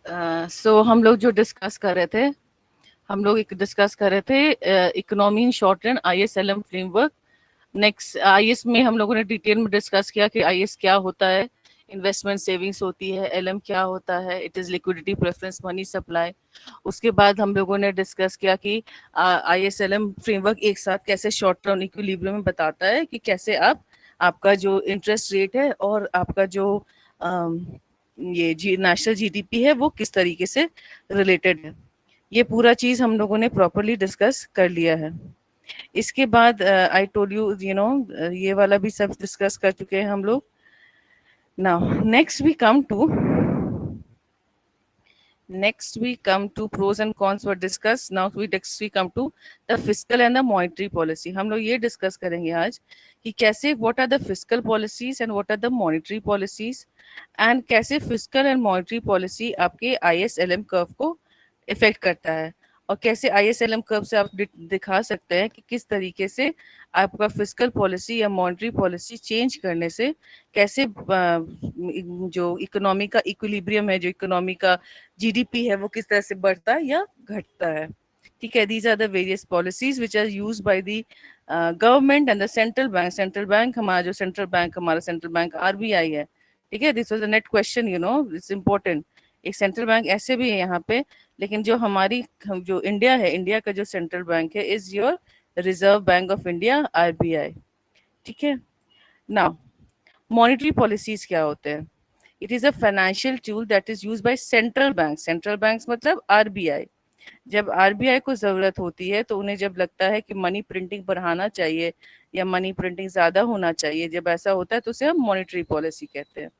हम लोग जो डिस्कस कर रहे थे, हम लोग एक डिस्कस कर रहे थे economy in short run, ISLM framework. Next IS में हम लोगों ने डिटेल में डिस्कस किया कि आईएस क्या होता है, इन्वेस्टमेंट सेविंग्स होती है, एलएम क्या होता है, it is liquidity preference money supply. उसके बाद हम लोगों ने डिस्कस किया कि आईएसएलएम फ्रेमवर्क एक साथ कैसे शॉर्ट टर्म इक्विलिब्रियम में बताता है कि कैसे आप आपका जो इंटरेस्ट रेट है और आपका जो अम, ये जी नेशनल जीडीपी है वो किस तरीके से रिलेटेड है। ये पूरा चीज हम लोगों ने प्रॉपरली डिस्कस कर लिया है। इसके बाद I told you you know ये वाला भी सब डिस्कस कर चुके हैं हम लोग। Now next we come to pros and cons were discussed. Now we come to the fiscal and the monetary policy. हम लोग ये डिस्कस करेंगे आज कि कैसे what are the fiscal policies and what are the monetary policies, and कैसे fiscal and monetary policy आपके ISLM curve को इफेक्ट करता है, और कैसे ISLM कर्व से आप दिखा सकते हैं कि किस तरीके से आपका फिस्कल पॉलिसी या मॉनेटरी पॉलिसी चेंज करने से कैसे जो इकोनॉमी का इक्विलिब्रियम है, जो इकोनॉमी का जीडीपी है, वो किस तरह से बढ़ता है या घटता है। ठीक है, these are the various policies which are used by the government and the central bank. Central bank हमारा सेंट्रल बैंक आरबीआई है। ठीक है, this was a net question, it's important. एक सेंट्रल बैंक ऐसे भी है यहाँ पे, लेकिन जो जो इंडिया है, इंडिया का जो सेंट्रल बैंक है is your reserve bank of India, RBI. ठीक है। नाउ मॉनेटरी पॉलिसीज क्या होते हैं? It is a financial tool that is used by central bank. Central banks मतलब आरबीआई। जब आरबीआई को जरूरत होती है तो उन्हें जब लगता है कि मनी प्रिंटिंग बढ़ाना चाहिए या मनी प्रिंटिंग ज्यादा होना चाहिए, जब ऐसा होता है तो उसे हम मॉनेटरी पॉलिसी कहते हैं।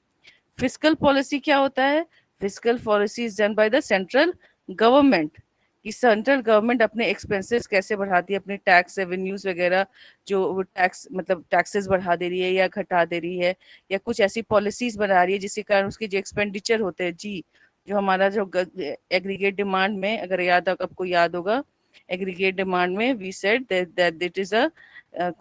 फिस्कल पॉलिसी क्या होता है? Fiscal policy is done by the central government. कि सेंट्रल गवर्नमेंट अपने एक्सपेंसेस कैसे बढ़ाती है, अपने टैक्स रेवेन्यूज वगैरह, जो टैक्स मतलब टैक्सेस बढ़ा दे रही है या घटा दे रही है, या कुछ ऐसी पॉलिसीज बना रही है जिसके कारण उसके जो एक्सपेंडिचर होते हैं जी, जो हमारा जो एग्रीगेट डिमांड में, अगर आपको याद होगा, एग्रीगेट डिमांड में we said that it is a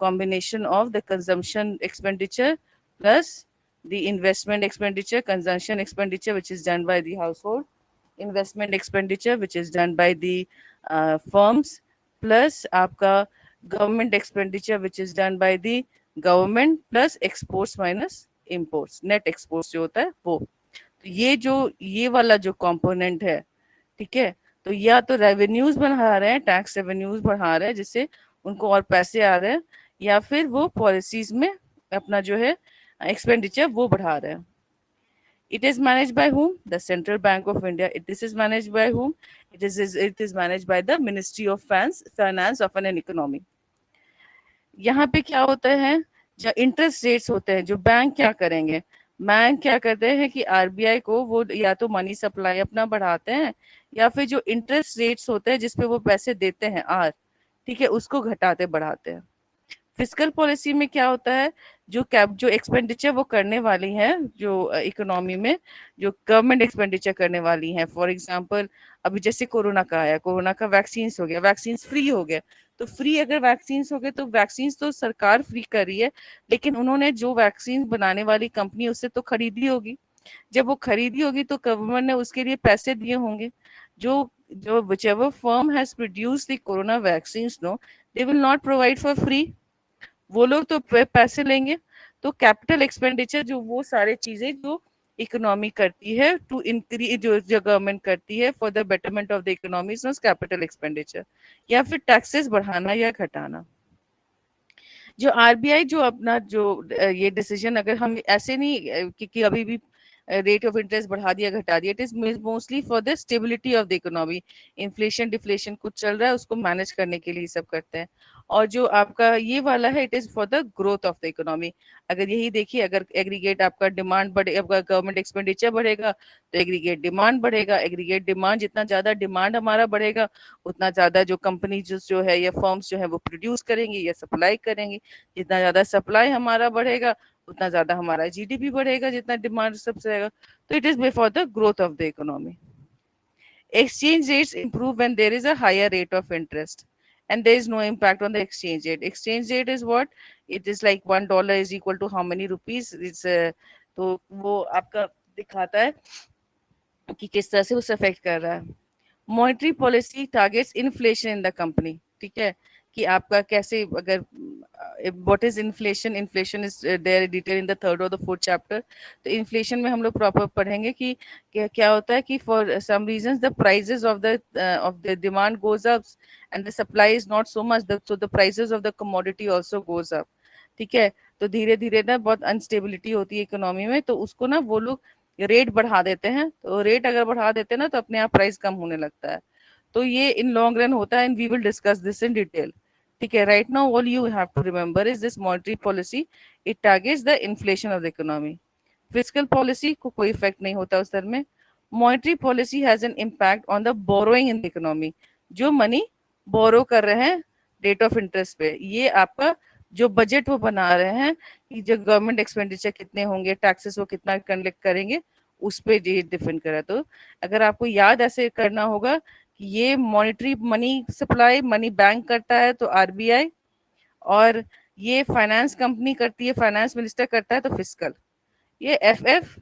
combination of the consumption expenditure plus the investment expenditure, consumption expenditure, which is done by the household, investment expenditure, which is done by the firms, plus आपका government expenditure, which is done by the government, plus exports minus imports, net exports जो होता है वो। तो ये वाला जो component है, ठीक है, तो या तो रेवेन्यूज बढ़ा रहे हैं, टैक्स रेवेन्यूज बढ़ा रहे हैं जिससे उनको और पैसे आ रहे हैं, या फिर वो पॉलिसीज में अपना जो है एक्सपेंडिचर वो बढ़ा रहे हैं। It is managed by whom? The Central Bank of India. This is managed by whom? It is managed by the Ministry of Finance of an Economy. यहाँ पे क्या होता है, जो इंटरेस्ट रेट्स होते हैं, जो बैंक क्या करेंगे, बैंक क्या करते हैं कि आरबीआई को वो या तो मनी सप्लाई अपना बढ़ाते हैं, या फिर जो इंटरेस्ट रेट्स होते हैं जिसपे वो पैसे देते हैं आर, ठीक है, उसको घटाते बढ़ाते हैं। फिस्कल पॉलिसी में क्या होता है, जो एक्सपेंडिचर वो करने वाली है, जो इकोनॉमी में जो गवर्नमेंट एक्सपेंडिचर करने वाली है, फॉर एग्जांपल अभी जैसे कोरोना का आया, कोरोना का वैक्सीन हो गया, वैक्सीन फ्री हो गया, तो फ्री अगर वैक्सीन हो गए तो वैक्सीन तो सरकार फ्री कर रही है, लेकिन उन्होंने जो वैक्सीन बनाने वाली कंपनी उससे तो खरीदी होगी। जब वो खरीदी होगी तो गवर्नमेंट ने उसके लिए पैसे दिए होंगे। जो जो whichever firm has produced the corona vaccines, no, they will not provide for free, वो लोग तो पैसे लेंगे। तो कैपिटल एक्सपेंडिचर, जो वो सारी चीजें जो इकोनॉमी करती है टू इंक्रीज, जो गवर्नमेंट करती है for the betterment of the economy, is capital expenditure, या फिर टैक्सेस बढ़ाना या घटाना। जो आरबीआई जो अपना जो ये डिसीजन, अगर हम ऐसे नहीं कि अभी भी रेट ऑफ इंटरेस्ट बढ़ा दिया घटा दिया, it is mostly for the stability of the economy. Inflation deflation कुछ चल रहा है उसको मैनेज करने के लिए सब करते हैं। और जो आपका ये वाला है, it is for the growth of the economy. अगर यही देखिए, अगर एग्रीगेट आपका डिमांड बढ़े, आपका गवर्नमेंट एक्सपेंडिचर बढ़ेगा तो एग्रीगेट डिमांड बढ़ेगा। एग्रीगेट डिमांड, जितना ज्यादा डिमांड हमारा बढ़ेगा उतना ज्यादा जो कंपनी जो है या फर्म्स जो है वो प्रोड्यूस करेंगी या सप्लाई करेंगी। जितना ज्यादा सप्लाई हमारा बढ़ेगा उतना ज्यादा हमारा जीडीपी बढ़ेगा, जितना डिमांड सबसे रहेगा। तो it is before the growth of the economy. Exchange rates improve when there is a higher rate of interest and there is no impact on the exchange rate. Exchange rate is what? It is like $1 is equal to how many rupees? It's तो वो आपका दिखाता है कि किस तरह से उसे अफेक्ट कर रहा है। Monetary policy targets inflation in the company, ठीक है, कि आपका कैसे, अगर what is inflation, inflation is their detail in the third और द फोर्थ चैप्टर। तो इन्फ्लेशन में हम लोग प्रॉपर पढ़ेंगे कि क्या होता है कि for some reasons the prices of the demand goes up and the supply is not so much, so the prices of the commodity also goes up, ठीक है। तो धीरे धीरे ना बहुत अनस्टेबिलिटी होती है इकोनॉमी में, तो उसको ना वो लोग रेट बढ़ा देते हैं, तो रेट अगर बढ़ा देते हैं ना तो अपने आप प्राइस कम होने लगता है। तो ये इन लॉन्ग रन होता है, and we will discuss this in detail, ठीक है। Right now all you have to remember is this monetary policy, it targets the inflation of the economy. Fiscal policy को कोई इफेक्ट नहीं होता उस तरह में। Monetary policy has an impact on the borrowing in the economy, जो money borrow कर रहे हैं रेट ऑफ इंटरेस्ट पे, ये आपका जो बजट वो बना रहे हैं कि जो गवर्नमेंट एक्सपेंडिचर कितने होंगे, टैक्सेस वो कितना कलेक्ट करेंगे, उस पे ये डिपेंड करा। तो अगर आपको याद ऐसे करना होगा कि ये monetary money supply, money bank करता है तो आरबीआई, और ये फाइनेंस कंपनी करती है, फाइनेंस मिनिस्टर करता है तो फिस्कल, ये एफ,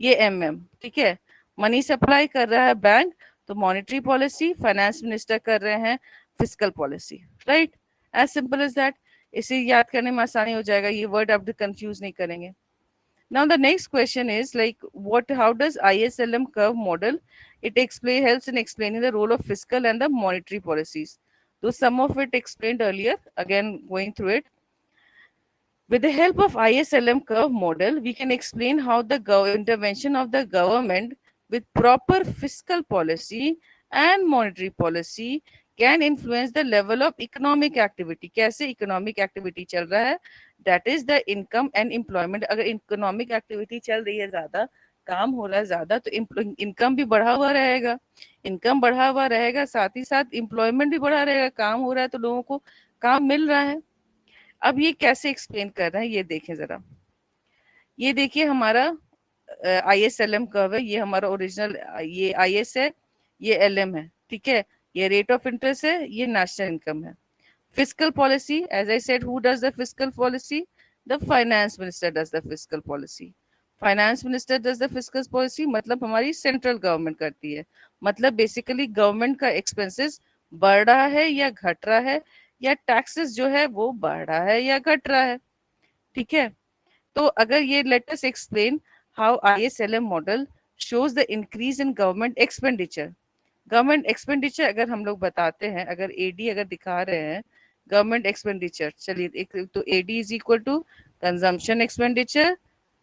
ये एम, ठीक है। मनी सप्लाई कर रहा है बैंक, तो मॉनेटरी पॉलिसी, फाइनेंस मिनिस्टर कर रहे हैं fiscal policy, right. As simple as that. इसे याद करने में आसानी हो जाएगा, ये वर्ड आप कंफ्यूज नहीं करेंगे। Now the next question is like what how does ISLM curve model it explain helps in explaining the role of fiscal and the monetary policies. So some of it explained earlier, again going through it. With the help of ISLM curve model, we can explain how the intervention of the government with proper fiscal policy and monetary policy can influence the level of economic activity. कैसे economic activity चल रहा है, that is the income and employment. अगर economic activity चल रही है ज़्यादा, काम हो रहा है ज़्यादा, तो इनकम भी बढ़ा हुआ रहेगा, इनकम बढ़ा हुआ रहेगा, साथ ही साथ एम्प्लॉयमेंट भी बढ़ा रहेगा, काम हो रहा है तो लोगों को काम मिल रहा है। अब ये कैसे एक्सप्लेन कर रहे हैं ये देखें जरा। ये देखिए हमारा ISLM कर्व है, ये हमारा ओरिजिनल, ये IS है, ये LM है, ठीक है। ये रेट ऑफ इंटरेस्ट है, ये नेशनल इनकम है। Fiscal policy, as I said, who does the fiscal policy? The finance minister does the fiscal policy. Finance minister does the fiscal policy मतलब हमारी सेंट्रल गवर्नमेंट करती है। मतलब बेसिकली गवर्नमेंट का expenses बढ़ रहा है या घट रहा है, या टैक्सेस जो है वो बढ़ रहा है या घट रहा है, ठीक है। तो अगर ये let us explain how ISLM model shows the increase in government expenditure. Government expenditure अगर हम लोग बताते हैं, अगर एडी अगर दिखा रहे हैं गवर्नमेंट एक्सपेंडिचर, चलिए एक तो AD is equal to consumption expenditure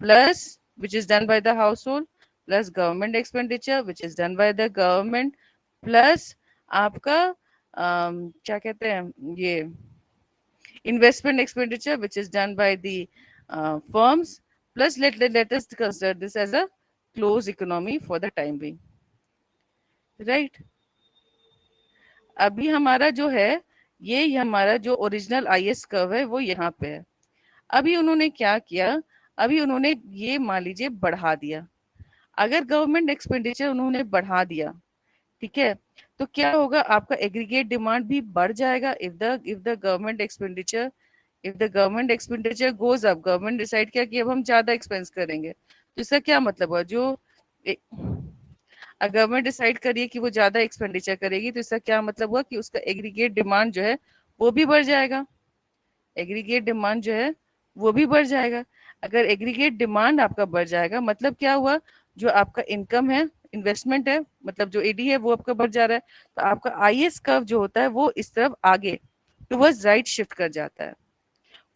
plus which is done by the household plus government expenditure which is done by the government plus आपका क्या कहते हैं ये investment expenditure which is done by the firms, plus let us consider this as a closed economy for the time being, right? अभी हमारा जो है, ये हमारा जो ओरिजिनल IS कर्व है वो यहाँ पे है। अभी उन्होंने क्या किया, अभी उन्होंने ये मान लीजिए बढ़ा दिया। अगर गवर्नमेंट एक्सपेंडिचर उन्होंने बढ़ा दिया, ठीक है, तो क्या होगा, आपका एग्रीगेट डिमांड भी बढ़ जाएगा। If the government expenditure, if the government expenditure goes up, government decide किया कि अब हम ज्यादा एक्सपेंस करेंगे, तो इसका क्या मतलब हुआ, जो गवर्नमेंट डिसाइड करिए कि वो ज्यादा एक्सपेंडिचर करेगी, तो इसका क्या मतलब हुआ कि उसका एग्रीगेट डिमांड जो है वो भी बढ़ जाएगा। एग्रीगेट डिमांड जो है वो भी बढ़ जाएगा। अगर एग्रीगेट डिमांड आपका बढ़ जाएगा मतलब क्या हुआ, जो आपका इनकम है, इन्वेस्टमेंट है, मतलब जो एडी है वो आपका बढ़ जा रहा है, तो आपका IS कर्व जो होता है वो इस तरफ आगे टुवर्ड्स राइट शिफ्ट कर जाता है।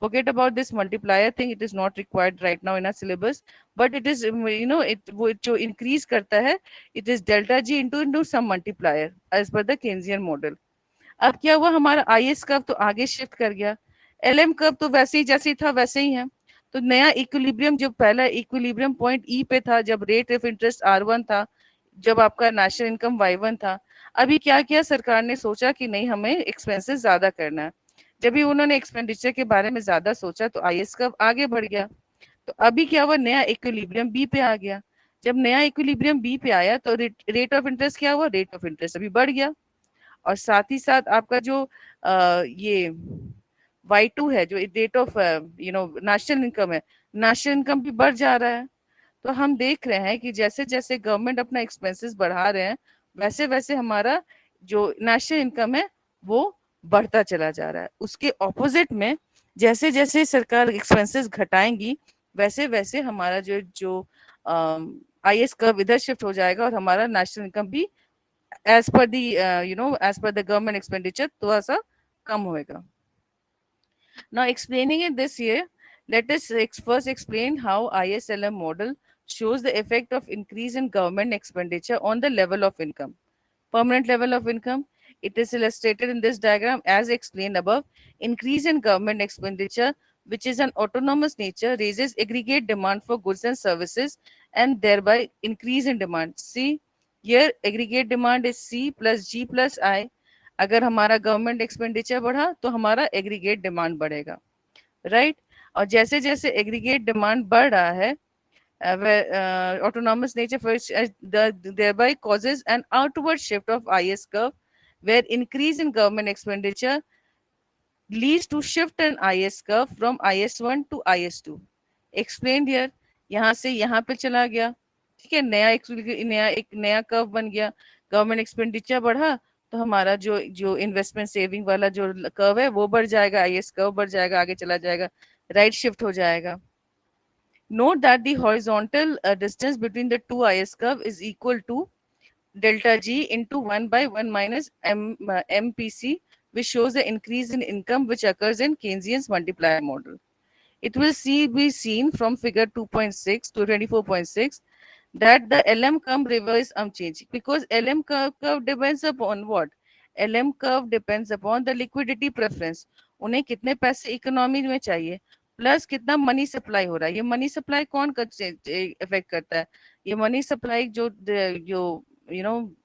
Forget about this multiplier thing, it is not required right now in our syllabus, but it is it वो जो increase करता है, it is delta G into some multiplier as per the Keynesian model. अब क्या हुआ, हमारा IS curve तो आगे शिफ्ट कर गया, LM कर्व तो वैसे ही जैसे ही था वैसे ही है। तो नया इक्विलिब्रियम, जो पहला इक्विलिब्रियम पॉइंट E पे था जब रेट ऑफ इंटरेस्ट R1 था, जब आपका नेशनल इनकम Y1 था, अभी क्या किया सरकार ने, सोचा कि नहीं हमें एक्सपेंसेस ज्यादा करना है। जब भी उन्होंने एक्सपेंडिचर के बारे में ज्यादा सोचा तो IS कर्व आगे बढ़ गया। तो अभी क्या हुआ, नया इक्विलिब्रियम बी पे आ गया। जब नया इक्विलिब्रियम बी पे आया तो रेट ऑफ इंटरेस्ट क्या हुआ, रेट ऑफ इंटरेस्ट अभी बढ़ गया, और साथ ही साथ आपका जो ये Y2 है, जो रेट ऑफ नेशनल इनकम है, नेशनल इनकम भी बढ़ जा रहा है। तो हम देख रहे हैं कि जैसे जैसे गवर्नमेंट अपना एक्सपेंसेस बढ़ा रहे हैं, वैसे वैसे हमारा जो नेशनल इनकम है वो बढ़ता चला जा रहा है। उसके ऑपोजिट में जैसे जैसे सरकार एक्सपेंसेस घटाएंगी, वैसे वैसे हमारा जो जो आईएस कर्व इधर शिफ्ट हो जाएगा और हमारा नेशनल इनकम भी as per the as per the government expenditure थोड़ा सा कम होएगा। Now, explaining it this year, let us first explain how ISLM model shows the effect of increase in government expenditure on the level of income. Permanent level of income. It is illustrated in this diagram as explained above. Increase in government expenditure, which is an autonomous nature, raises aggregate demand for goods and services and thereby increase in demand. See, here aggregate demand is C plus G plus I. अगर हमारा government expenditure बढ़ा तो हमारा aggregate demand बढ़ेगा, right? और जैसे जैसे aggregate demand बढ़ रहा है, autonomous nature first thereby causes an outward shift of IS curve, where increase in government expenditure leads to shift in IS curve from IS1 to IS2. Explained here. यहाँ से यहाँ पे चला गया, ठीक है, एक नया कर्व बन गया। गवर्नमेंट एक्सपेंडिचर बढ़ा तो हमारा जो जो इन्वेस्टमेंट सेविंग वाला जो कर्व है वो बढ़ जाएगा, आईएस कर्व बढ़ जाएगा, आगे चला जाएगा, राइट शिफ्ट हो जाएगा। Note that the horizontal distance between the two IS curve is equal to delta G into 1 by 1 minus MPC, which shows the increase in income which occurs in Keynesian's multiplier model. It will be seen from figure 2.6 to 24.6 that the LM curve remains unchanged because LM curve depends upon what? LM curve depends upon the liquidity preference. उन्हें कितने पैसे economy में चाहिए plus कितना money supply हो रहा है। ये मनी सप्लाई कौन इफेक्ट करता है? ये मनी सप्लाई जो जो यू नो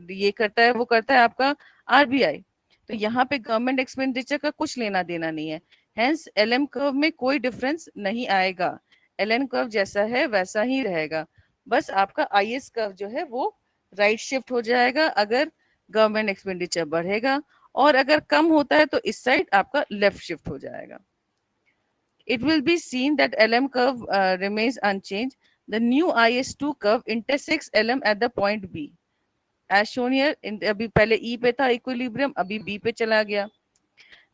ये करता है, वो करता है आपका आरबीआई। तो यहाँ पे गवर्नमेंट एक्सपेंडिचर का कुछ लेना देना नहीं है, हेंस एलएम कर्व में कोई डिफरेंस नहीं आएगा। एलएन कर्व जैसा है वैसा ही रहेगा, बस आपका आईएस कर्व जो है वो राइट शिफ्ट हो जाएगा अगर गवर्नमेंट एक्सपेंडिचर बढ़ेगा, और अगर कम होता है तो इस साइड आपका लेफ्ट शिफ्ट हो जाएगा। It will be seen that LM curve remains unchanged. The new IS2 curve intersects LM at the point B. As shown here, अभी पहले E पे था इक्विलिब्रियम, अभी B पे चला गया।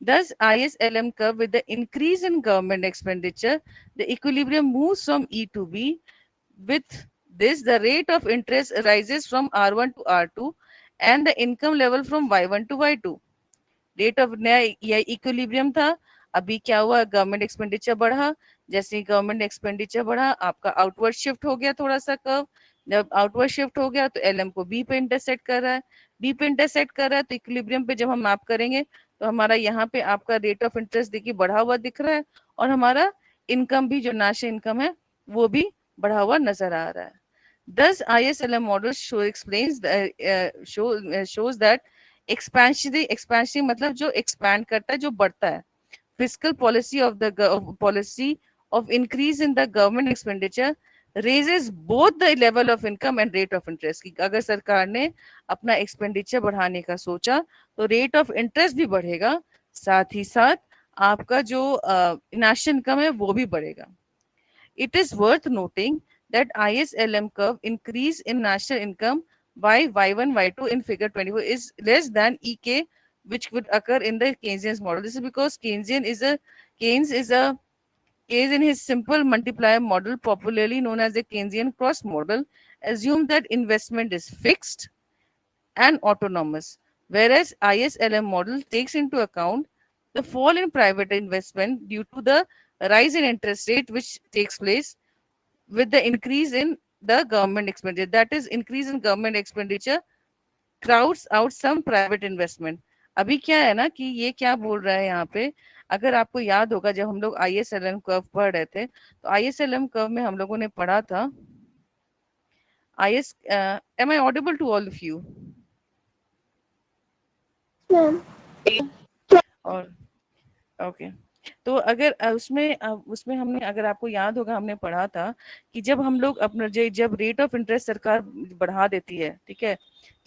Thus, ISLM curve with the increase in government expenditure, the equilibrium moves from E to B. With this, the rate of interest rises from R1 to R2 and the income level from Y1 to Y2. Rate of नया यह equilibrium था, अभी क्या हुआ, government expenditure बढ़ा, जैसे ही government expenditure बढ़ा आपका आउटवर्ड शिफ्ट हो गया थोड़ा सा कर्व। जब आउटवर्ड शिफ्ट हो गया तो एलएम को बी पे इंटरसेक्ट कर रहा है, बी पे इंटरसेक्ट कर रहा है तो इक्विलिब्रियम पे जब हम मैप करेंगे तो हमारा यहाँ पे आपका रेट ऑफ इंटरेस्ट देखिए बढ़ा हुआ दिख रहा है, और हमारा इनकम भी जो नेशनल इनकम है वो भी बढ़ा हुआ नजर आ रहा है। Thus, ISLM model shows that expansionary मतलब जो expand करता है, जो बढ़ता है, fiscal policy of the policy of increase in the government expenditure raises both the level of income and rate of interest। कि अगर सरकार ने अपना एक्सपेंडिचर बढ़ाने का सोचा तो रेट ऑफ इंटरेस्ट भी बढ़ेगा, साथ ही साथ आपका जो नेशनल इनकम है वो भी बढ़ेगा। It is worth noting that ISLM curve increase in national income by Y1, Y2 in figure 24 is less than EK, which would occur in the Keynesian model. This is because Keynes in his simple multiplier model, popularly known as the Keynesian cross model, assumed that investment is fixed and autonomous, whereas ISLM model takes into account the fall in private investment due to the rise in interest rate which takes place with the increase in the government expenditure. That is, increase in government expenditure crowds out some private investment. अभी क्या है ना कि ये क्या बोल रहा है यहाँ पे, अगर आपको याद होगा जब हम लोग ISLM कर्व पढ़ रहे थे तो ISLM कर्व में हम लोगों ने पढ़ा था am I audible to all of you? और ओके, तो अगर उसमें हमने, अगर आपको याद होगा, हमने पढ़ा था कि जब हम लोग अपना जब रेट ऑफ इंटरेस्ट सरकार बढ़ा देती है, ठीक है,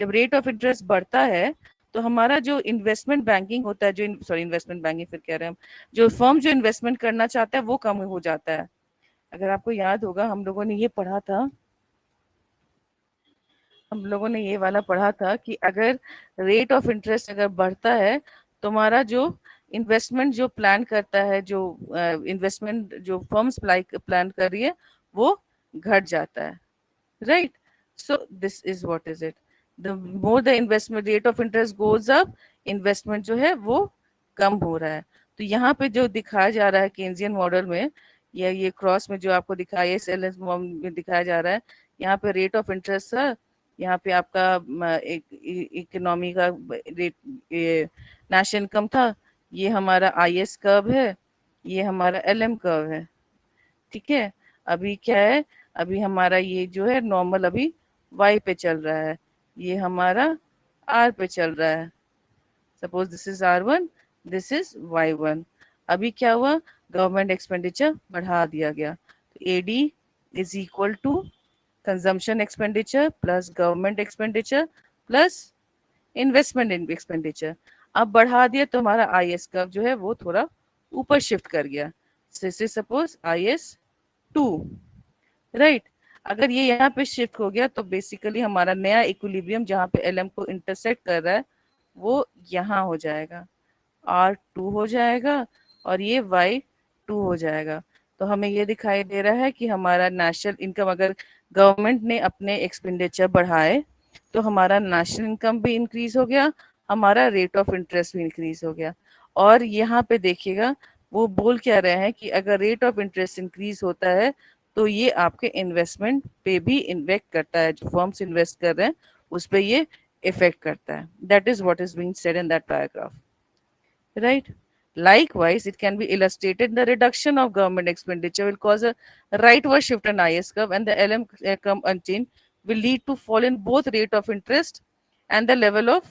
जब रेट ऑफ इंटरेस्ट बढ़ता है तो हमारा जो इन्वेस्टमेंट बैंकिंग होता है, जो इन्वेस्टमेंट बैंकिंग फिर कह रहे हैं हम, जो फर्म जो इन्वेस्टमेंट करना चाहता है वो कम हो जाता है, अगर आपको याद होगा हम लोगों ने ये पढ़ा था, हम लोगों ने ये वाला पढ़ा था कि अगर रेट ऑफ इंटरेस्ट अगर बढ़ता है, तुम्हारा जो इन्वेस्टमेंट जो प्लान करता है, जो इन्वेस्टमेंट जो फर्म्स प्लान कर रही है, वो घट जाता है, right? So this is what is it, the more the investment rate of interest goes up, investment जो है वो कम हो रहा है। तो यहाँ पे जो दिखाया जा रहा है केन्जियन मॉडल में, या ये क्रॉस में जो आपको दिखाया, एस में दिखाया जा रहा है, यहाँ पे रेट ऑफ इंटरेस्ट था, यहाँ पे आपका एक इकोनॉमी का रेट, ये नेशनल इनकम था, ये हमारा आईएस कर्व है, ये हमारा एलएम कर्व है, ठीक है? अभी क्या है, अभी हमारा ये जो है नॉर्मल अभी वाई पे चल रहा है, ये हमारा आर पे चल रहा है। Suppose this is R1, this is Y1। अभी क्या हुआ, गवर्नमेंट एक्सपेंडिचर बढ़ा दिया गया, तो AD is equal to consumption expenditure plus government expenditure plus investment expenditure. अब बढ़ा दिया तो हमारा IS कर्व जो है वो थोड़ा ऊपर शिफ्ट कर गया, सपोज IS2, राइट? अगर ये यहाँ पे शिफ्ट हो गया तो बेसिकली हमारा नया इक्विलिब्रियम जहाँ पे LM को इंटरसेक्ट कर रहा है वो यहाँ हो जाएगा, R2 हो जाएगा, और ये Y2 हो जाएगा। तो हमें ये दिखाई दे रहा है कि हमारा नेशनल इनकम, अगर गवर्नमेंट ने अपने एक्सपेंडिचर बढ़ाए तो हमारा नेशनल इनकम भी इंक्रीज हो गया, हमारा रेट ऑफ इंटरेस्ट भी इंक्रीज हो गया। और यहाँ पे देखिएगा वो बोल क्या रहे हैं कि अगर रेट ऑफ इंटरेस्ट इंक्रीज होता है तो ये आपके इन्वेस्टमेंट पे भी इन्वेस्ट करता है, जो फर्म्स इन्वेस्ट कर रहे हैं उस पे ये इफेक्ट करता है। That is what is being said in that paragraph, right? Likewise, it can be illustrated the reduction of government expenditure will cause a rightward shift in IS curve, and the LM curve unchanged will lead to fall in both rate of interest and the level of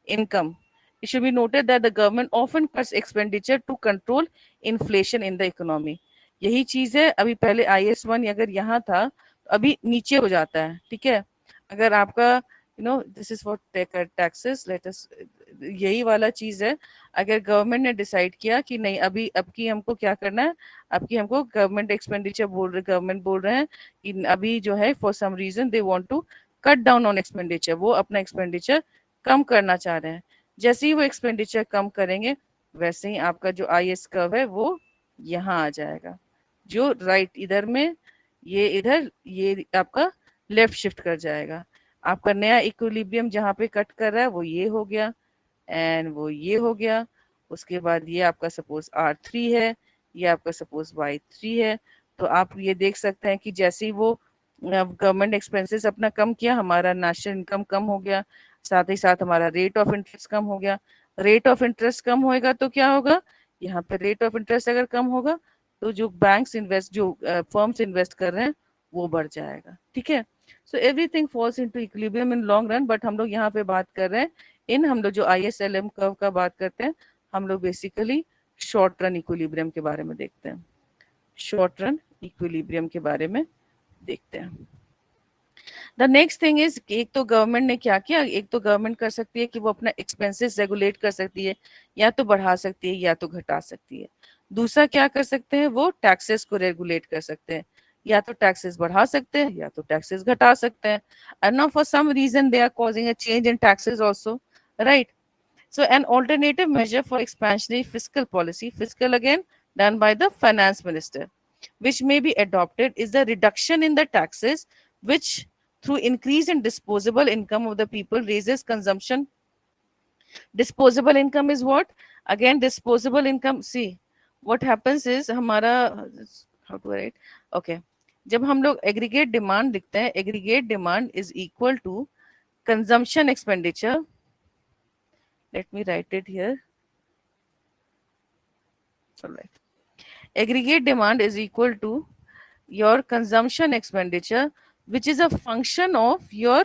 income. It should be noted that the government often cuts expenditure to control inflation in the economy. यही चीज है, अभी पहले IS1 अगर यहाँ था तो अभी नीचे हो जाता है, ठीक है? अगर आपका this is for taxes, let us, यही वाला चीज है। अगर गवर्नमेंट ने डिसाइड किया कि नहीं, अभी अब की हमको क्या करना है, अब की हमको गवर्नमेंट एक्सपेंडिचर बोल रहे, गवर्नमेंट बोल रहे हैं कि अभी जो है for some reason they want to cut down on expenditure, वो अपना एक्सपेंडिचर कम करना चाह रहे हैं। जैसे ही वो एक्सपेंडिचर कम करेंगे वैसे ही आपका जो IS कर्व है वो यहाँ आ जाएगा, जो राइट इधर में, ये इधर, ये आपका लेफ्ट शिफ्ट कर जाएगा। आपका नया इक्विलिब्रियम जहाँ पे कट कर रहा है वो ये हो गया, एंड वो ये हो गया। उसके बाद ये आपका सपोज R3 है, ये आपका सपोज Y3 है। तो आप ये देख सकते हैं कि जैसे ही वो गवर्नमेंट एक्सपेंसेस अपना कम किया, हमारा नेशनल इनकम कम हो गया, साथ ही साथ हमारा रेट ऑफ इंटरेस्ट कम हो गया। रेट ऑफ इंटरेस्ट कम होएगा तो क्या होगा, यहाँ पे रेट ऑफ इंटरेस्ट अगर कम होगा तो जो बैंक्स इन्वेस्ट, जो फर्म्स इन्वेस्ट कर रहे हैं वो बढ़ जाएगा, ठीक है? So everything falls into equilibrium in long run, but हम लोग यहाँ पे बात कर रहे हैं, इन हम लोग जो ISLM कर्व का बात करते हैं, हम लोग बेसिकली शॉर्ट रन इक्विलिब्रियम के बारे में देखते हैं, शॉर्ट रन इक्विलिब्रियम के बारे में देखते हैं। द नेक्स्ट थिंग इज, एक तो गवर्नमेंट ने क्या किया, एक तो गवर्नमेंट कर सकती है कि वो अपना एक्सपेंसेस रेगुलेट कर सकती है, या तो बढ़ा सकती है या तो घटा सकती है। दूसरा क्या कर सकते हैं, वो टैक्सेस को रेगुलेट कर सकते हैं, या तो टैक्सेस बढ़ा सकते हैं या तो टैक्सेस घटा सकते हैं। And now for some reason they are causing a change in taxes also, right? So an alternative measure for expansionary fiscal policy, fiscal again done by the finance minister, which may be adopted, is the reduction in the taxes, which through increase in disposable income of the people raises consumption. Disposable income is what? Again, disposable income. See, what happens is हमारा, how to write? Okay. जब हम लोग aggregate demand लिखते हैं, aggregate demand is equal to consumption expenditure, let me write it here. All right. Aggregate demand is equal to your consumption expenditure, which is a function of your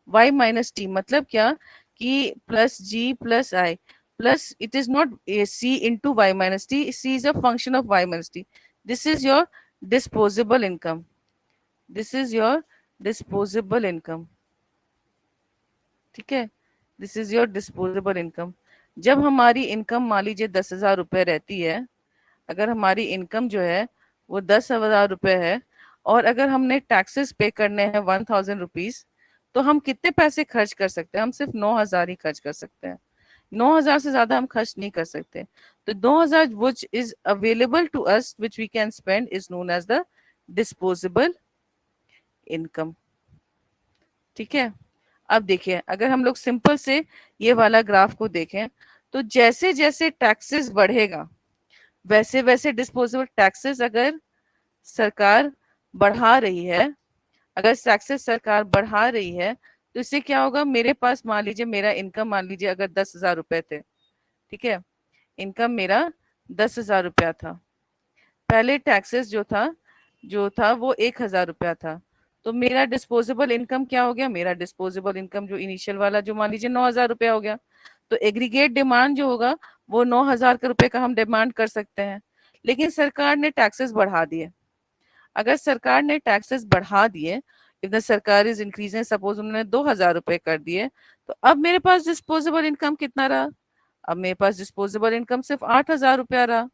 y minus t। मतलब क्या कि plus g plus I plus, it is not a c into y minus t, c is a function of y minus t। This is your disposable income, this is your disposable income, ठीक है? This is your disposable income. जब हमारी income मान लीजिए 10,000 रुपए रहती है, अगर हमारी इनकम जो है वो 10,000 रुपए है, और अगर हमने टैक्सेस पे करने हैं 1,000 रुपीज, तो हम कितने पैसे खर्च कर सकते हैं? हम सिर्फ 9,000 ही खर्च कर सकते हैं। 9,000 से ज्यादा हम खर्च नहीं कर सकते। तो 9,000 which is available to us which we can spend is known as the disposable income। ठीक है, अब देखिए, अगर हम लोग सिंपल से ये वाला ग्राफ को देखें, तो जैसे जैसे टैक्सेस बढ़ेगा वैसे वैसे डिस्पोजेबल टैक्सेस अगर सरकार बढ़ा रही है, अगर टैक्सेस सरकार बढ़ा रही है, तो इससे क्या होगा? मेरे पास मान लीजिए मेरा इनकम, मान लीजिए अगर 10,000 रुपए थे, ठीक है, इनकम मेरा 10,000 रुपया था। पहले टैक्सेस जो था वो 1,000 रुपया था। तो मेरा डिस्पोजेबल इनकम क्या हो गया? मेरा डिस्पोजेबल इनकम जो इनिशियल वाला, जो मान लीजिए 9,000 रुपया हो गया। तो एग्रीगेट डिमांड जो होगा वो 9,000 रुपए का हम डिमांड कर सकते हैं। लेकिन सरकार ने टैक्सेस बढ़ा दिए। अगर सरकार ने टैक्सेस बढ़ा दिए, इफ द सरकार इज इंक्रीजिंग, सपोज उन्होंने 2,000 रुपए कर दिए, तो अब मेरे पास डिस्पोजेबल इनकम कितना रहा? अब मेरे पास डिस्पोजेबल इनकम सिर्फ 8,000 रुपया रहा।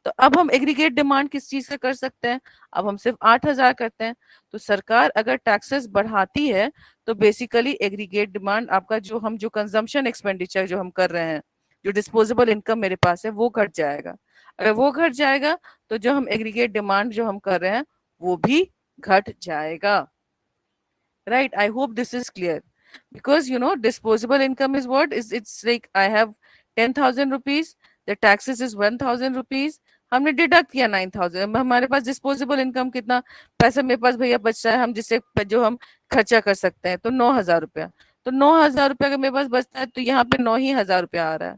तो अब हम एग्रीगेट डिमांड किस चीज से कर सकते हैं? अब हम सिर्फ 8,000 करते हैं। तो सरकार अगर टैक्सेस बढ़ाती है, तो बेसिकली एग्रीगेट डिमांड आपका, जो कंजम्पशन एक्सपेंडिचर जो हम कर रहे हैं, जो डिस्पोजेबल इनकम मेरे पास है, वो घट जाएगा। अगर वो घट जाएगा, तो जो हम एग्रीगेट डिमांड जो हम कर रहे हैं वो भी घट जाएगा। Right, I hope this is clear. Because disposable income is what is, it's like I have 10,000 rupees, the taxes is 1,000 rupees, हमने डिडक्ट किया 9,000, हमारे पास डिस्पोजेबल इनकम कितना पैसा मेरे पास भैया बच रहा है, हम जिससे जो हम खर्चा कर सकते हैं, तो 9,000 रुपया। तो 9,000 रुपया अगर मेरे पास बचता है, तो यहाँ पे 9,000 रुपया आ रहा है।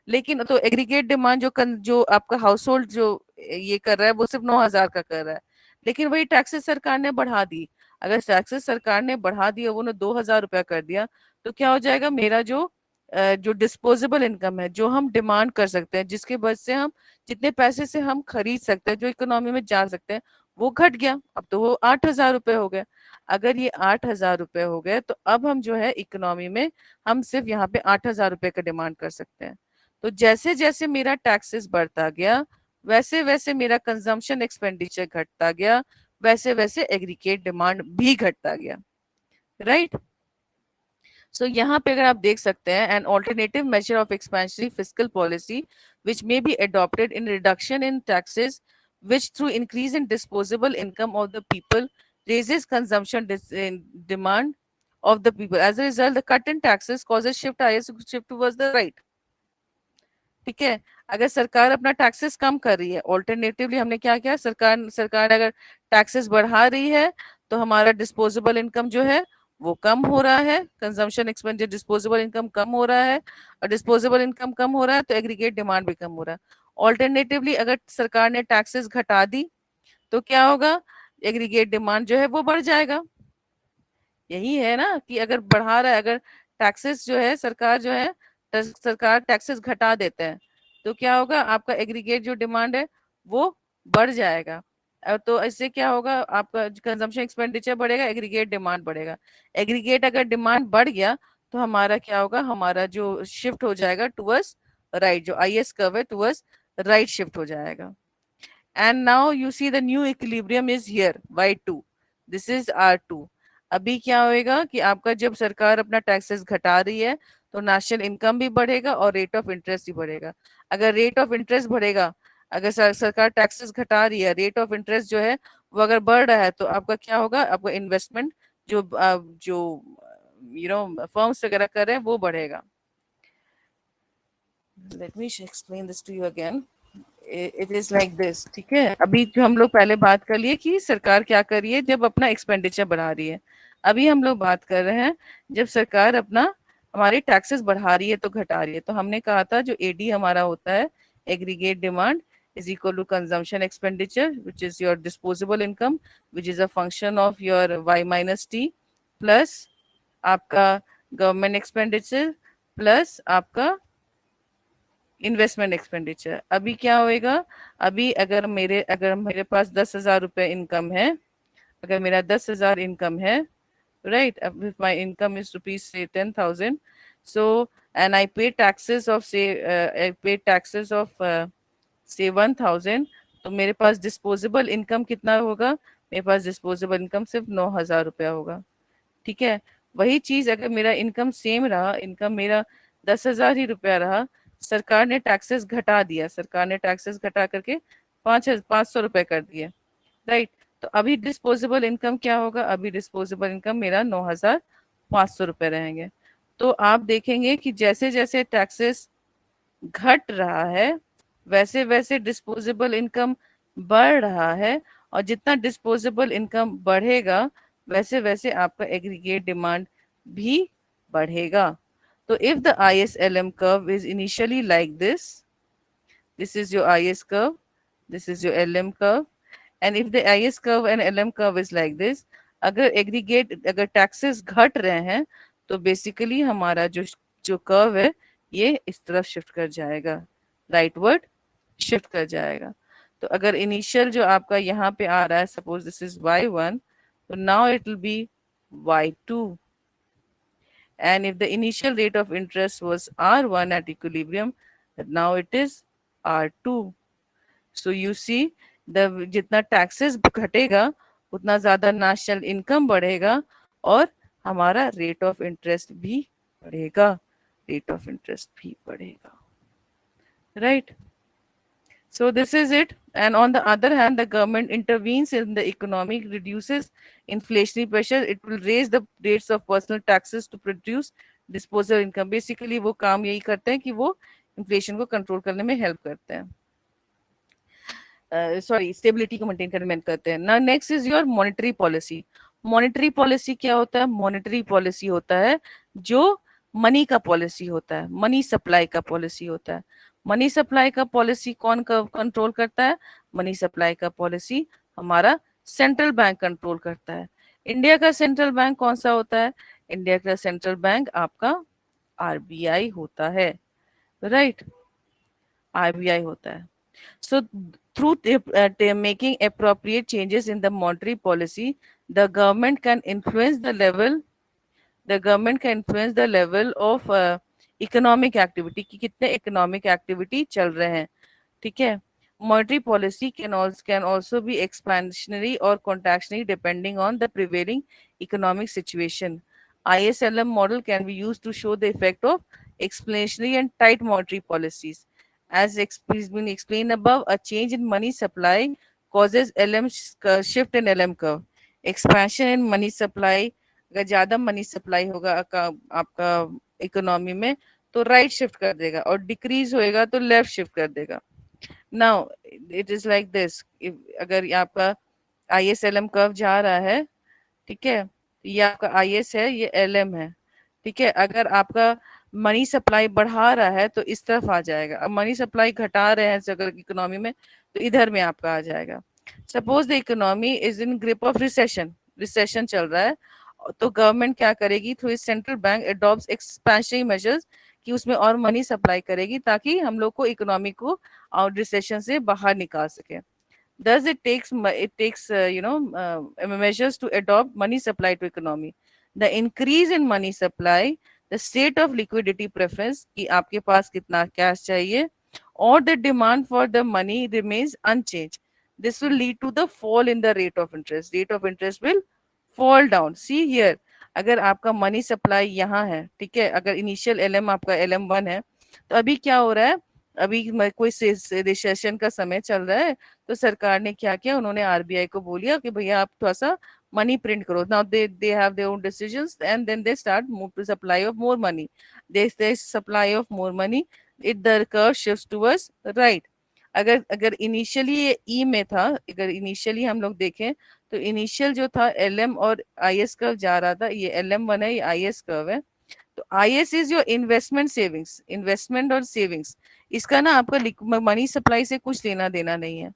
लेकिन तो एग्रीगेट डिमांड जो आपका हाउस होल्ड जो ये कर रहा है, वो सिर्फ 9,000 का कर रहा है। लेकिन वही टैक्सेस सरकार ने बढ़ा दी। अगर टैक्सेस सरकार ने बढ़ा दिया, वो 2,000 रुपया कर दिया, तो क्या हो जाएगा? मेरा जो डिस्पोजेबल इनकम है, जो हम डिमांड कर सकते हैं, जिसके वजह से हम जितने पैसे से हम खरीद सकते हैं, जो इकोनॉमी में जा सकते हैं, वो घट गया। अब तो वो 8,000 रुपए हो गए। अगर ये 8,000 रुपए हो गए, तो अब हम जो है इकोनॉमी में, हम सिर्फ यहाँ पे 8,000 रुपए का डिमांड कर सकते हैं। तो जैसे जैसे मेरा टैक्सेस बढ़ता गया, वैसे वैसे मेरा कंजम्पशन एक्सपेंडिचर घटता गया, वैसे वैसे एग्रीगेट डिमांड भी घटता गया। राइट, सो यहाँ पे अगर आप देख सकते हैं, an alternative measure of expansionary fiscal policy which may be adopted in reduction in taxes, which through increase in disposable income of the people raises consumption demand of the people. As a result, the cut in taxes causes shift towards the right. ठीक है, अगर सरकार अपना taxes कम कर रही है, alternatively हमने क्या किया, सरकार सरकार अगर टैक्सेस बढ़ा रही है, तो हमारा डिस्पोजेबल इनकम जो है वो कम हो रहा है, कंजम्पशन एक्सपेंडिचर, डिस्पोजेबल इनकम कम हो रहा है, और डिस्पोजेबल इनकम कम हो रहा है, तो एग्रीगेट डिमांड भी कम हो रहा है। ऑल्टरनेटिवली अगर सरकार ने टैक्सेस घटा दी, तो क्या होगा? एग्रीगेट डिमांड जो है वो बढ़ जाएगा। यही है ना, कि अगर बढ़ा रहा है, अगर टैक्सेस जो है सरकार जो है, सरकार टैक्सेस घटा देते हैं, तो क्या होगा? आपका एग्रीगेट जो डिमांड है वो बढ़ जाएगा। तो इससे क्या होगा? आपका कंजम्पशन एक्सपेंडिचर बढ़ेगा, एग्रीगेट डिमांड बढ़ेगा। एग्रीगेट अगर डिमांड बढ़ गया, तो हमारा क्या होगा? हमारा जो शिफ्ट हो जाएगा टुवर्ड्स राइट, जो आईएस कर्व है टुवर्ड्स राइट शिफ्ट हो जाएगा। And now you see the new equilibrium is here, y2, this is r2। अभी क्या होएगा कि आपका जब सरकार अपना टैक्सेस घटा रही है, तो नेशनल इनकम भी बढ़ेगा और रेट ऑफ इंटरेस्ट भी बढ़ेगा। अगर रेट ऑफ इंटरेस्ट बढ़ेगा, अगर सरकार टैक्सेस घटा रही है, रेट ऑफ इंटरेस्ट जो है वो अगर बढ़ रहा है, तो आपका क्या होगा? आपका इन्वेस्टमेंट जो फर्म्स वगैरह कर रहे हैं वो बढ़ेगा। Let me explain this to you again. It is like this, ठीक है। अभी जो हम लोग पहले बात कर लिए कि सरकार क्या कर रही है जब अपना एक्सपेंडिचर बढ़ा रही है। अभी हम लोग बात कर रहे हैं जब सरकार अपना हमारी टैक्सेस बढ़ा रही है तो घटा रही है। तो हमने कहा था जो एडी हमारा होता है, aggregate demand is equal to consumption expenditure which is your disposable income which is a function of your Y minus T, plus आपका गवर्नमेंट एक्सपेंडिचर, प्लस आपका इन्वेस्टमेंट एक्सपेंडिचर। अभी क्या होएगा? अभी अगर मेरे पास 10,000 रुपए इनकम है, अगर मेरा 10,000 इनकम है, right, if my income is rupees say 10,000, so and I pay taxes of say I pay taxes of say 1,000, तो मेरे पास डिस्पोजेबल इनकम कितना होगा, मेरे पास डिस्पोजेबल इनकम सिर्फ 9,000 रुपया होगा। ठीक है, वही चीज अगर मेरा इनकम सेम रहा, इनकम मेरा 10,000 ही रुपया रहा, सरकार ने टैक्सेस घटा दिया, सरकार ने टैक्सेस घटा करके 500 रुपए कर दिए, राइट। तो अभी डिस्पोजेबल इनकम क्या होगा, अभी डिस्पोजेबल इनकम मेरा 9,500 रुपए रहेंगे। तो आप देखेंगे कि जैसे जैसे टैक्सेस घट रहा है वैसे वैसे डिस्पोजेबल इनकम बढ़ रहा है, और जितना डिस्पोजेबल इनकम बढ़ेगा वैसे वैसे आपका एग्रीगेट डिमांड भी बढ़ेगा। तो if the ISLM curve is initially like this is your IS curve, this is your LM curve, and if the IS curve and LM curve is like this, अगर aggregate अगर taxes घट रहे हैं तो basically हमारा जो जो curve है ये इस तरफ शिफ्ट कर जाएगा, राइटवर्ड शिफ्ट कर जाएगा। तो अगर इनिशियल जो आपका यहाँ पे आ रहा है, सपोज दिस इज y1, तो now it will be y2, and if the initial rate of interest was R1 at equilibrium, now it is R2. So you see, the जितना टैक्सेस घटेगा उतना ज्यादा नेशनल इनकम बढ़ेगा और हमारा rate of interest भी बढ़ेगा, रेट ऑफ इंटरेस्ट भी बढ़ेगा, right. So this is it. And on the other hand, the government intervenes in the economy, reduces inflationary pressure. It will raise the rates of personal taxes to produce disposable income. Basically, वो काम यही करते हैं कि वो inflation को control करने में हेल्प करते हैं, सॉरी स्टेबिलिटी को मेंटेन करने में करते हैं ना। Next is your monetary policy. Monetary policy क्या होता है, मॉनेटरी पॉलिसी होता है जो मनी का पॉलिसी होता है, मनी सप्लाई का पॉलिसी होता है। मनी सप्लाई का पॉलिसी कौन कंट्रोल करता है, मनी सप्लाई का पॉलिसी हमारा सेंट्रल बैंक कंट्रोल करता है। इंडिया का सेंट्रल बैंक कौन सा होता है, इंडिया का सेंट्रल बैंक आपका RBI होता है, राइट, RBI होता है। So through making appropriate changes in the monetary policy, the government can influence the level, the government can influence the level of economic activity कि कितने economic activity चल रहे हैं, ठीक है। Monetary policy can also be expansionary or contractionary depending on the prevailing economic situation. ISLM model can be used to show the effect of expansionary and tight monetary policies. As has been explained above, a change in money supply causes shift in LM curve. Expansion in money supply, अगर ज्यादा money supply होगा आपका economy में तो right shift कर देगा, और decrease होएगा तो लेफ्ट शिफ्ट कर देगा। Now it is like this, अगर आपका ISLM कर्व जा रहा है, ठीक है, ये आपका IS है, ये LM है, ठीक है। अगर आपका मनी सप्लाई बढ़ा रहा है तो इस तरफ आ जाएगा, अब मनी सप्लाई घटा रहे हैं अगर इकोनॉमी में तो इधर में आपका आ जाएगा। Suppose the economy is in grip of recession, recession चल रहा है, तो गवर्नमेंट क्या करेगी, through central bank adopts expansionary measures कि उसमें और मनी सप्लाई करेगी ताकि हम लोग को इकोनॉमी को आउट रिसेशन से बाहर निकाल सके। Thus, it takes measures to adopt money supply to economy. The increase in money supply, the state of liquidity preference कि आपके पास कितना कैश चाहिए, or the demand for the money remains unchanged. This will lead to the fall in the rate of interest. Rate of interest will fall down. See here, अगर आपका money supply यहाँ है, ठीक है, अगर इनिशियल LM आपका LM1 है, तो अभी क्या हो रहा है, अभी कोई रिसेशन का समय चल रहा है, तो सरकार ने क्या किया, उन्होंने RBI को बोलिया कि भैया आप थोड़ा सा मनी प्रिंट करो। Now they have their own decisions and then they start move to supply of more money, they supply of more money, it the curve shifts towards right. अगर अगर इनिशियली ये ई में था, अगर इनिशियली हम लोग देखें तो इनिशियल जो था LM और IS कर्व जा रहा था, ये LM1 है, ये IS कर्व है। तो IS is your investment savings, investment और सेविंग्स, इसका ना आपका मनी सप्लाई से कुछ लेना देना नहीं है।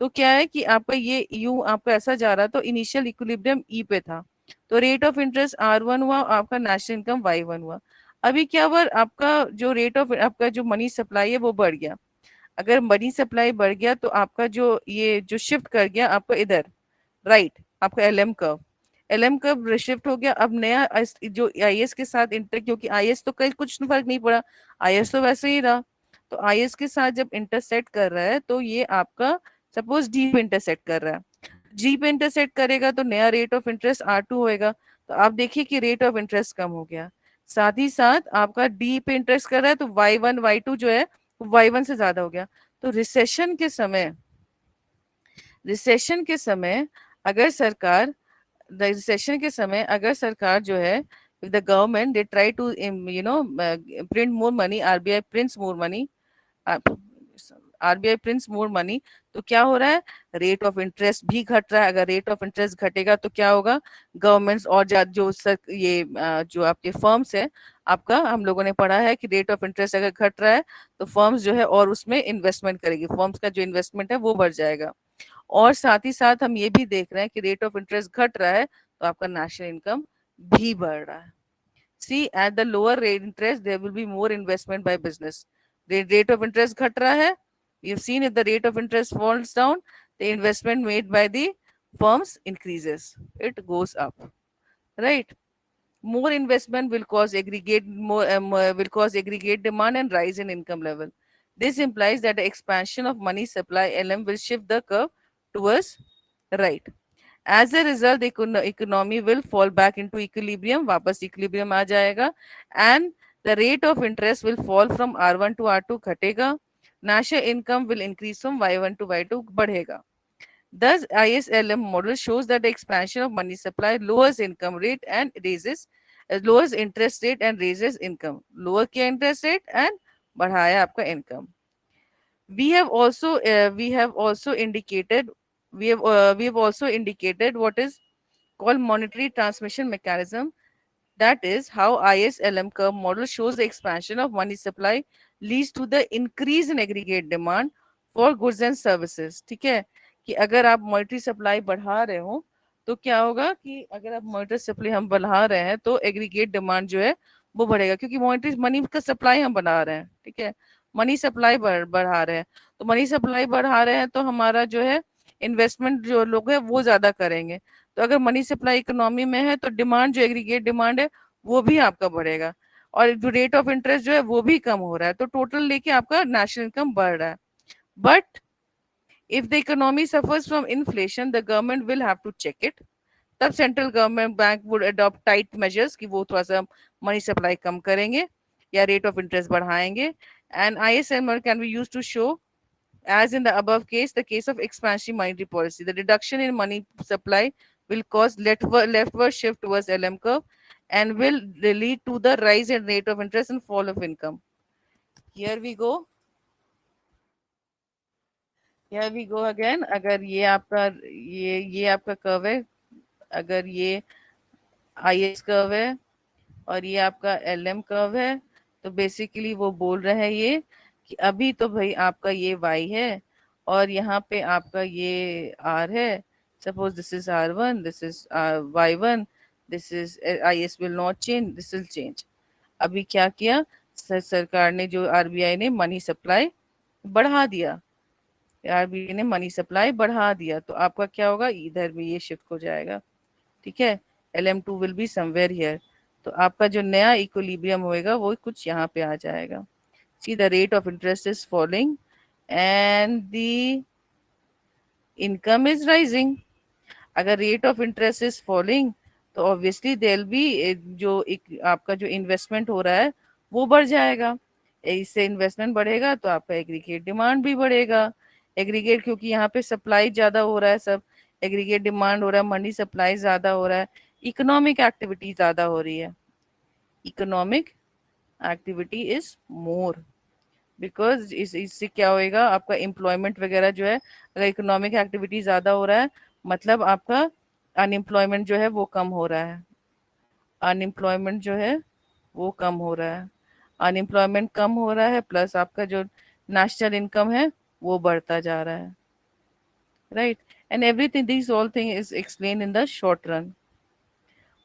तो क्या है कि आपका ये यूं आपका ऐसा जा रहा, तो इनिशियल इक्विलिब्रियम ई पे था, तो रेट ऑफ इंटरेस्ट R1 हुआ, आपका नेशनल इनकम Y1 हुआ। अभी क्या हुआ, आपका जो रेट ऑफ आपका जो मनी सप्लाई है वो बढ़ गया। अगर मनी सप्लाई बढ़ गया तो आपका जो ये जो शिफ्ट कर गया आपका इधर राइट, आपका LM कर्व शिफ्ट हो गया। अब नया जो IS के साथ इंटर, क्योंकि IS तो कहीं कुछ फर्क नहीं पड़ा, IS तो वैसे ही रहा, तो IS के साथ जब इंटरसेक्ट कर रहा है तो ये आपका सपोज डी पे इंटरसेक्ट कर रहा है, जी पे इंटरसेक्ट करेगा तो नया रेट ऑफ इंटरेस्ट R2 होएगा, तो आप देखिए कि रेट ऑफ इंटरेस्ट कम हो गया। साथ ही साथ आपका डी पे इंटरेस्ट कर रहा है तो Y1 Y2 जो है Y1 से ज्यादा हो गया। तो रिसेशन के समय अगर सरकार रिसेशन के समय अगर सरकार जो है, if the government they try to print more money, RBI prints more money, RBI prints more money, तो क्या हो रहा है, रेट ऑफ इंटरेस्ट भी घट रहा है। अगर रेट ऑफ इंटरेस्ट घटेगा तो क्या होगा, गवर्नमेंट्स और जो आपके फर्म्स है, आपका हम लोगों ने पढ़ा है कि रेट ऑफ इंटरेस्ट अगर घट रहा है तो फर्म्स जो है और उसमें इन्वेस्टमेंट करेगी, फर्म्स का जो इन्वेस्टमेंट है वो बढ़ जाएगा। और साथ ही साथ हम ये भी देख रहे हैं कि रेट ऑफ इंटरेस्ट घट रहा है तो आपका नेशनल इनकम भी बढ़ रहा है। See at the lower rate interest there will be more investment by business. Rate of interest घट रहा है, you've seen if the rate of interest falls down, the investment made by the firms increases, it goes up, right? More investment will cause aggregate demand and rise in income level. This implies that the expansion of money supply LM will shift the curve towards right. As a result, the economy will fall back into equilibrium, वापस equilibrium आ जाएगा, and the rate of interest will fall from R1 to R2 घटेगा, national income will increase from Y1 to Y2 बढ़ेगा. Thus, ISLM model shows that the expansion of money supply lowers income rate and lowers interest rate and raises income. Lower किया interest rate and बढ़ाया आपका income. We have also indicated what is called monetary transmission mechanism. That is how ISLM curve model shows the expansion of money supply leads to the increase in aggregate demand for goods and services. ठीक है, कि अगर आप monetary supply बढ़ा रहे हो तो क्या होगा कि अगर आप मॉनेटरी सप्लाई हम बढ़ा रहे हैं तो एग्रीगेट डिमांड जो है वो बढ़ेगा, क्योंकि मॉनेटरी मनी का सप्लाई हम बढ़ा रहे हैं। ठीक है, मनी सप्लाई बढ़ा रहे हैं, तो मनी सप्लाई बढ़ा रहे हैं तो हमारा जो है इन्वेस्टमेंट जो लोग है वो ज्यादा करेंगे। तो अगर मनी सप्लाई इकोनॉमी में है तो डिमांड जो एग्रीगेट डिमांड है वो भी आपका बढ़ेगा, और जो रेट ऑफ इंटरेस्ट जो है वो भी कम हो रहा है, तो टोटल लेके आपका नेशनल इनकम बढ़ रहा है। But if the economy suffers from inflation the government will have to check it. तब central government bank would adopt tight measures कि वो थोड़ा सा मनी सप्लाई कम करेंगे या रेट ऑफ इंटरेस्ट बढ़ाएंगे। And ISM can be use to show, as in the above case, the case of expansionary monetary policy, the reduction in money supply will cause leftward shift towards LM curve and will lead to the rise in rate of interest and fall of income. Here we go. Here we go again. अगर ये आपका curve है, अगर ये IS curve है और ये आपका LM कर्व है, तो बेसिकली वो बोल रहे हैं ये कि अभी तो भाई आपका ये Y है और यहाँ पे आपका ये R है। Suppose this is R1, this is Y1, this is IS will not change, this will change. अभी क्या किया, सरकार ने जो RBI ने मनी सप्लाई बढ़ा दिया, RBI ने मनी सप्लाई बढ़ा दिया, तो आपका क्या होगा, इधर भी ये शिफ्ट हो जाएगा। ठीक है, LM2 will be somewhere here, तो आपका जो नया इक्विलिब्रियम होएगा वो कुछ यहाँ पे आ जाएगा। See the rate of interest is falling and the income is rising. अगर rate of interest is falling तो ऑब्वियसली देयर बी आपका जो इन्वेस्टमेंट हो रहा है वो बढ़ जाएगा। इससे इन्वेस्टमेंट बढ़ेगा तो आपका एग्रीगेट डिमांड भी बढ़ेगा। एग्रीगेट क्योंकि यहाँ पे सप्लाई ज्यादा हो रहा है, सब एग्रीगेट डिमांड हो रहा है, मनी सप्लाई ज्यादा हो रहा है, इकोनॉमिक एक्टिविटी ज्यादा हो रही है, economic activity is more, because इससे क्या होएगा, आपका एम्प्लॉयमेंट वगैरह जो है, अगर इकोनॉमिक एक्टिविटी ज्यादा हो रहा है मतलब आपका अनएम्प्लॉयमेंट जो है वो कम हो रहा है, अनएम्प्लॉयमेंट जो है वो कम हो रहा है, अनएम्प्लॉयमेंट कम हो रहा है प्लस आपका जो नेशनल इनकम है वो बढ़ता जा रहा है, right. And everything this all thing is explain in the short run.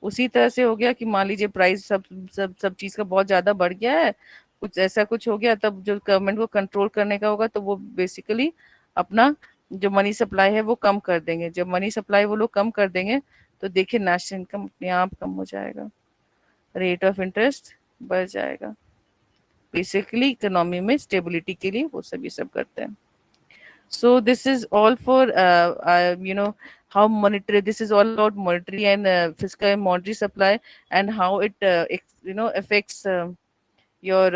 उसी तरह से हो गया कि मान लीजिए प्राइस सब चीज का बहुत ज्यादा बढ़ गया है, कुछ ऐसा कुछ हो गया, तब जो गवर्नमेंट को कंट्रोल करने का होगा तो वो बेसिकली अपना जो मनी सप्लाई है वो कम कर देंगे। जब मनी सप्लाई वो लोग कम कर देंगे तो देखिए नेशनल इनकम अपने आप कम हो जाएगा, रेट ऑफ इंटरेस्ट बढ़ जाएगा। बेसिकली इकोनॉमी में स्टेबिलिटी के लिए वो सब ये सब करते हैं। So this is all for how monetary. This is all about monetary and fiscal and monetary supply, and how it affects your